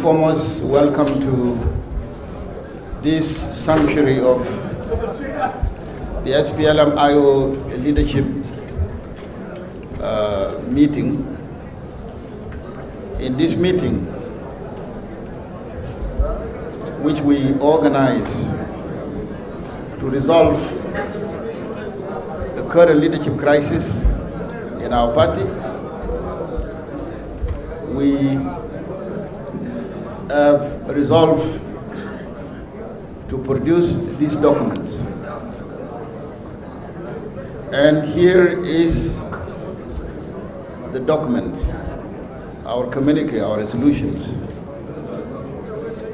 foremost, welcome to this sanctuary of the SPLM-IO leadership meeting. In this meeting, which we organize to resolve the current leadership crisis in our party, we have resolved to produce these documents. And here is the documents, our communique, our resolutions.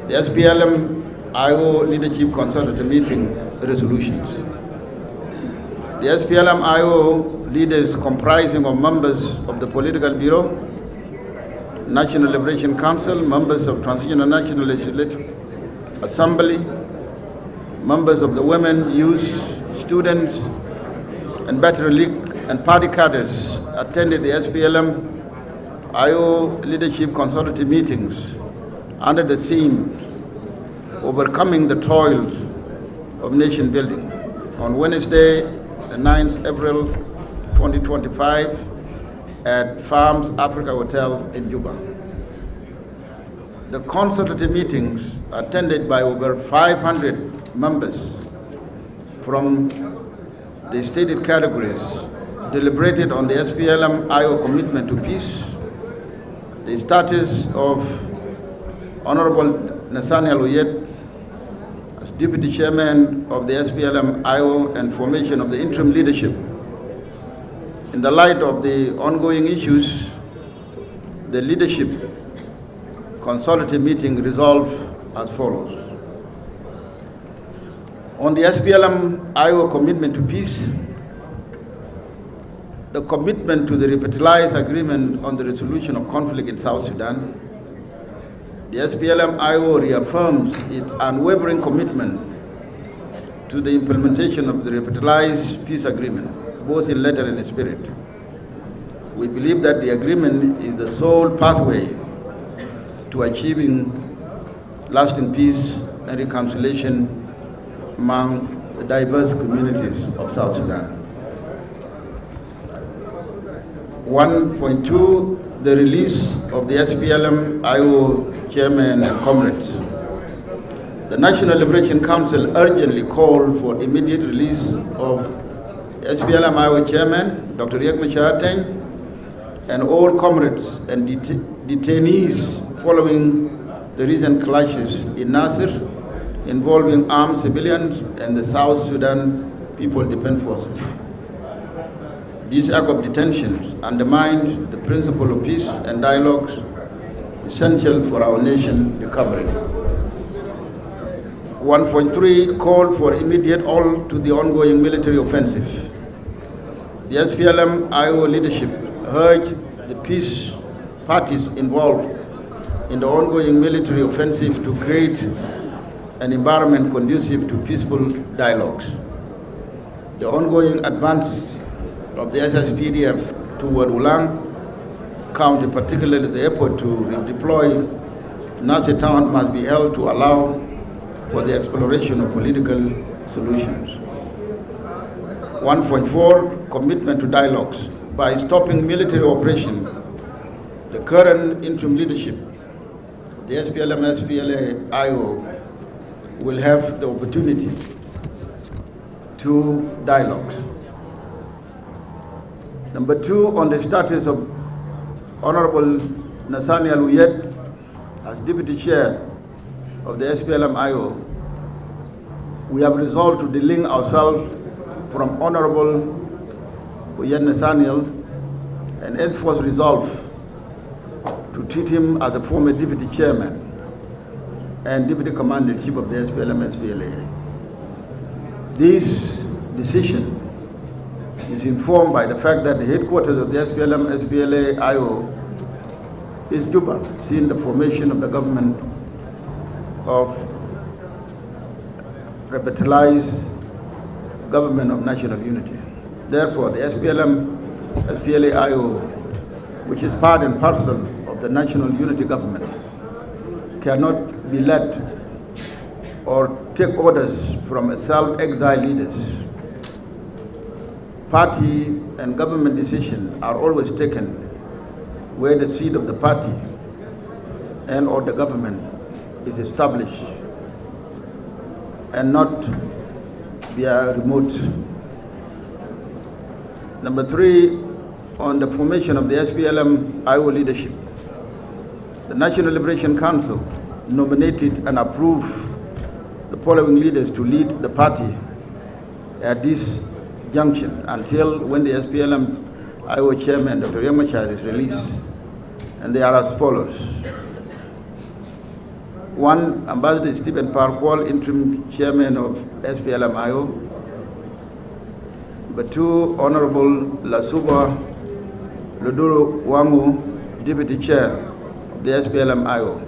The SPLM-IO Leadership Consultative Meeting resolutions. The SPLM-IO leaders comprising of members of the Political Bureau, National Liberation Council, members of Transitional National Legislative Assembly, members of the Women, Youth, Students, and Veteran League and party cadres attended the SPLM-IO Leadership Consultative meetings under the theme Overcoming the Toils of Nation Building on Wednesday, the 9th April 2025 at Farms Africa Hotel in Juba. The consultative meetings attended by over 500 members from the stated categories deliberated on the SPLM-IO commitment to peace, the status of Honorable Nathaniel Oyet as Deputy Chairman of the SPLM-IO and formation of the interim leadership. In the light of the ongoing issues, the leadership consultative meeting resolved as follows. On the SPLM-IO commitment to peace, the commitment to the revitalized agreement on the resolution of conflict in South Sudan, the SPLM-IO reaffirms its unwavering commitment to the implementation of the revitalized peace agreement, both in letter and in spirit. We believe that the agreement is the sole pathway to achieving lasting peace and reconciliation among the diverse communities of South Sudan. 1.2, the release of the SPLM-IO chairman and comrades. The National Liberation Council urgently called for immediate release of SPLM-IO chairman, Dr. Riek Machar, and all comrades and detainees following the recent clashes in Nasir involving armed civilians and the South Sudan People Defense Forces. This act of detention undermines the principle of peace and dialogue essential for our nation's recovery. 1.3 called for immediate halt to the ongoing military offensive. The SPLM-IO leadership urged the peace parties involved in the ongoing military offensive to create an environment conducive to peaceful dialogues. The ongoing advance of the SSPDF toward Ulang County, particularly the effort to redeploy Nasir town, must be held to allow for the exploration of political solutions. 1.4, commitment to dialogues. By stopping military operation, the current interim leadership, the SPLM-SPLA-IO, will have the opportunity to dialogues. Number 2, on the status of Honorable Nathaniel Oyet as Deputy Chair of the SPLM-IO, we have resolved to delink ourselves from Honorable Oyet Nathaniel and enforce resolve to treat him as a former Deputy Chairman and Deputy Commander-in-Chief of the SPLM-SPLA. This decision is informed by the fact that the headquarters of the SPLM-SPLA-IO is Juba, seeing the formation of the government of revitalized government of national unity. Therefore, the SPLM-SPLA-IO, which is part and parcel of the national unity government, cannot be led or take orders from self-exiled leaders. Party and government decisions are always taken where the seat of the party and or the government is established and not via remote. Number 3, on the formation of the SPLM-IO leadership, the National Liberation Council nominated and approved the following leaders to lead the party at this junction until when the SPLM-IO chairman, Dr. Yamachar, is released. And they are as follows. 1, Ambassador Stephen Kuol, interim chairman of SPLM-IO. Number 2, Honorable Lasuba Luduru Wangu, deputy chair of the SPLM-IO.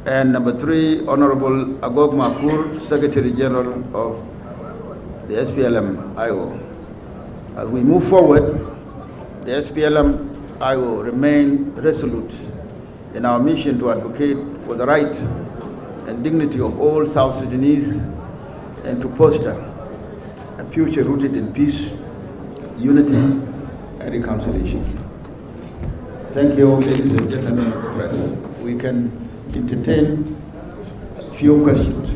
And number 3, Honorable Agog Makur, Secretary General of the SPLM-IO. As we move forward, the SPLM-IO remain resolute in our mission to advocate for the right and dignity of all South Sudanese and to foster a future rooted in peace, unity, and reconciliation. Thank you, ladies and gentlemen of the press. We can entertain a few questions.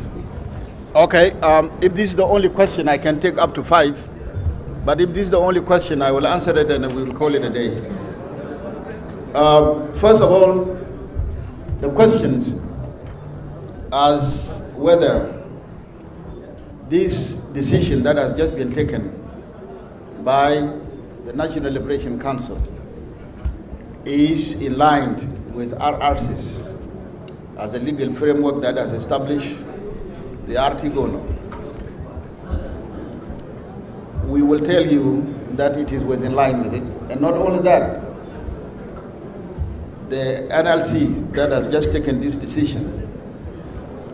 Okay, if this is the only question, I can take up to 5. But if this is the only question, I will answer it and we will call it a day. First of all, the questions as whether this decision that has just been taken by the National Liberation Council is in line with RRCs as a legal framework that has established the Article. We will tell you that it is within line with it. And not only that, the NLC that has just taken this decision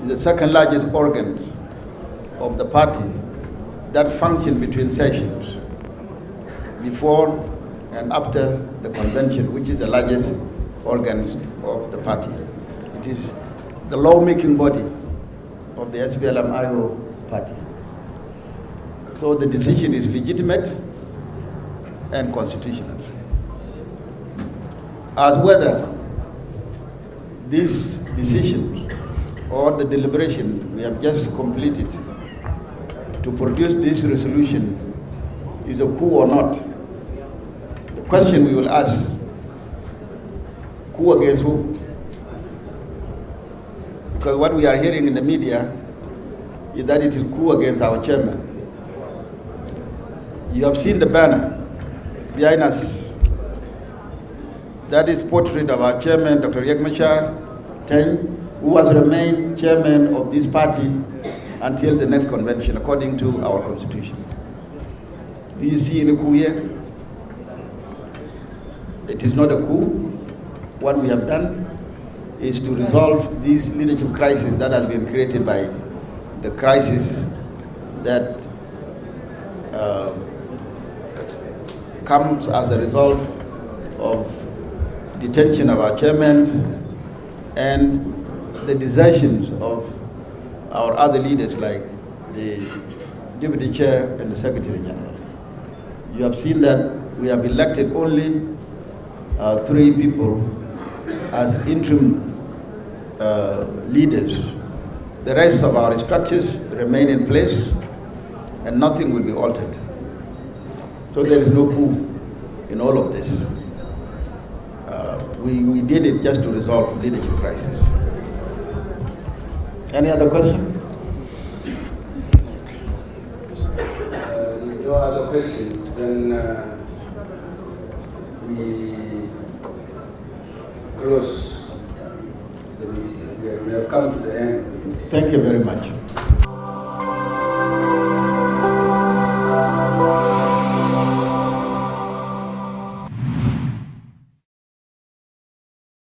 is the second largest organ of the party that functions between sessions, before and after the convention, which is the largest organ of the party. It is the lawmaking body of the SPLM-IO party. So the decision is legitimate and constitutional. As whether this decision or the deliberation we have just completed to produce this resolution is a coup or not, the question we will ask, coup against who? Because what we are hearing in the media is that it is coup against our chairman. You have seen the banner behind us. That is portrait of our chairman, Dr. Yekmachar Teng, who has remained chairman of this party until the next convention, according to our constitution. Do you see any coup here? It is not a coup. What we have done is to resolve this leadership crisis that has been created by the crisis that comes as a result of detention of our chairmen and the desertions of our other leaders like the deputy chair and the secretary general. You have seen that we have elected only 3 people as interim leaders. The rest of our structures remain in place and nothing will be altered. So there is no coup in all of this. We did it just to resolve leadership crisis. Any other question? With no other questions, then we close the meeting. We have come to the end. Thank you very much.